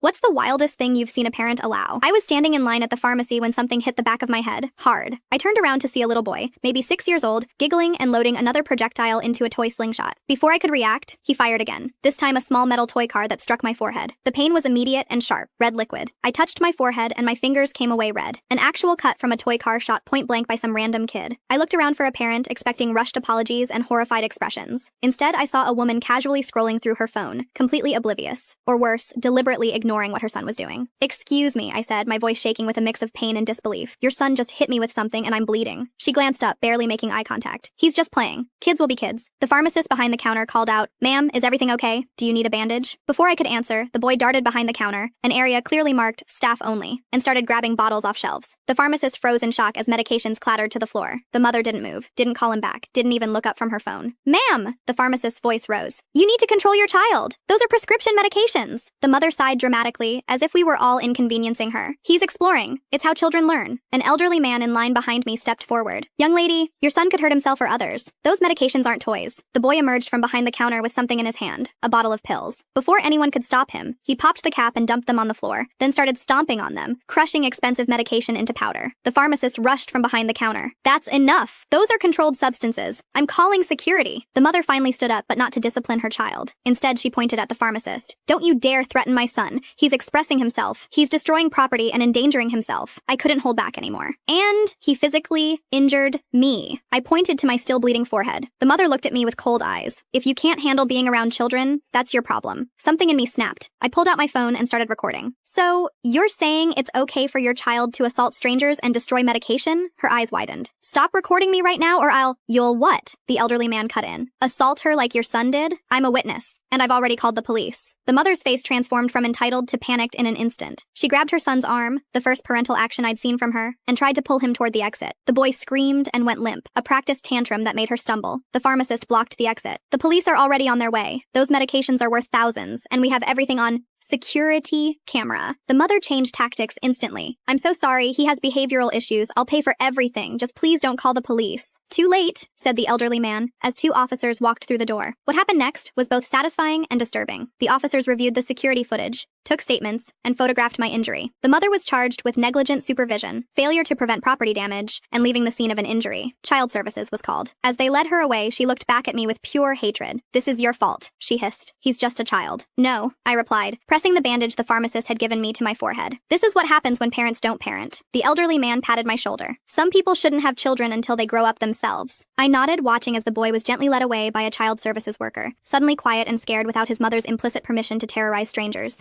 What's the wildest thing you've seen a parent allow? I was standing in line at the pharmacy when something hit the back of my head, hard. I turned around to see a little boy, maybe 6 years old, giggling and loading another projectile into a toy slingshot. Before I could react, he fired again, this time a small metal toy car that struck my forehead. The pain was immediate and sharp, red liquid. I touched my forehead and my fingers came away red. An actual cut from a toy car shot point blank by some random kid. I looked around for a parent, expecting rushed apologies and horrified expressions. Instead, I saw a woman casually scrolling through her phone, completely oblivious. Or worse, deliberately ignoring what her son was doing. "Excuse me," I said, my voice shaking with a mix of pain and disbelief. "Your son just hit me with something and I'm bleeding." She glanced up, barely making eye contact. "He's just playing. Kids will be kids." The pharmacist behind the counter called out, "Ma'am, is everything okay? Do you need a bandage?" Before I could answer, the boy darted behind the counter, an area clearly marked staff only, and started grabbing bottles off shelves. The pharmacist froze in shock as medications clattered to the floor. The mother didn't move, didn't call him back, didn't even look up from her phone. "Ma'am!" The pharmacist's voice rose. "You need to control your child. Those are prescription medications." The mother sighed dramatically, as if we were all inconveniencing her. "He's exploring. It's how children learn." An elderly man in line behind me stepped forward. "Young lady, your son could hurt himself or others. Those medications aren't toys." The boy emerged from behind the counter with something in his hand, a bottle of pills. Before anyone could stop him, he popped the cap and dumped them on the floor, then started stomping on them, crushing expensive medication into powder. The pharmacist rushed from behind the counter. "That's enough. Those are controlled substances. I'm calling security." The mother finally stood up, but not to discipline her child. Instead, she pointed at the pharmacist. "Don't you dare threaten my son. He's expressing himself. He's destroying property and endangering himself." I couldn't hold back anymore. "And he physically injured me." I pointed to my still bleeding forehead. The mother looked at me with cold eyes. "If you can't handle being around children, that's your problem." Something in me snapped. I pulled out my phone and started recording. "So, you're saying it's okay for your child to assault strangers and destroy medication?" Her eyes widened. "Stop recording me right now or You'll what?" The elderly man cut in. "Assault her like your son did? I'm a witness. And I've already called the police." The mother's face transformed from entitled to panicked in an instant. She grabbed her son's arm, the first parental action I'd seen from her, and tried to pull him toward the exit. The boy screamed and went limp, a practiced tantrum that made her stumble. The pharmacist blocked the exit. "The police are already on their way. Those medications are worth thousands, and we have everything on security camera." The mother changed tactics instantly. "I'm so sorry, he has behavioral issues. I'll pay for everything. Just please don't call the police." "Too late," said the elderly man, as two officers walked through the door. What happened next was both satisfying and disturbing. The officers reviewed the security footage, took statements, and photographed my injury. The mother was charged with negligent supervision, failure to prevent property damage, and leaving the scene of an injury. Child Services was called. As they led her away, she looked back at me with pure hatred. "This is your fault," she hissed. "He's just a child." "No," I replied, pressing the bandage the pharmacist had given me to my forehead. "This is what happens when parents don't parent." The elderly man patted my shoulder. "Some people shouldn't have children until they grow up themselves." I nodded, watching as the boy was gently led away by a Child Services worker, suddenly quiet and scared without his mother's implicit permission to terrorize strangers.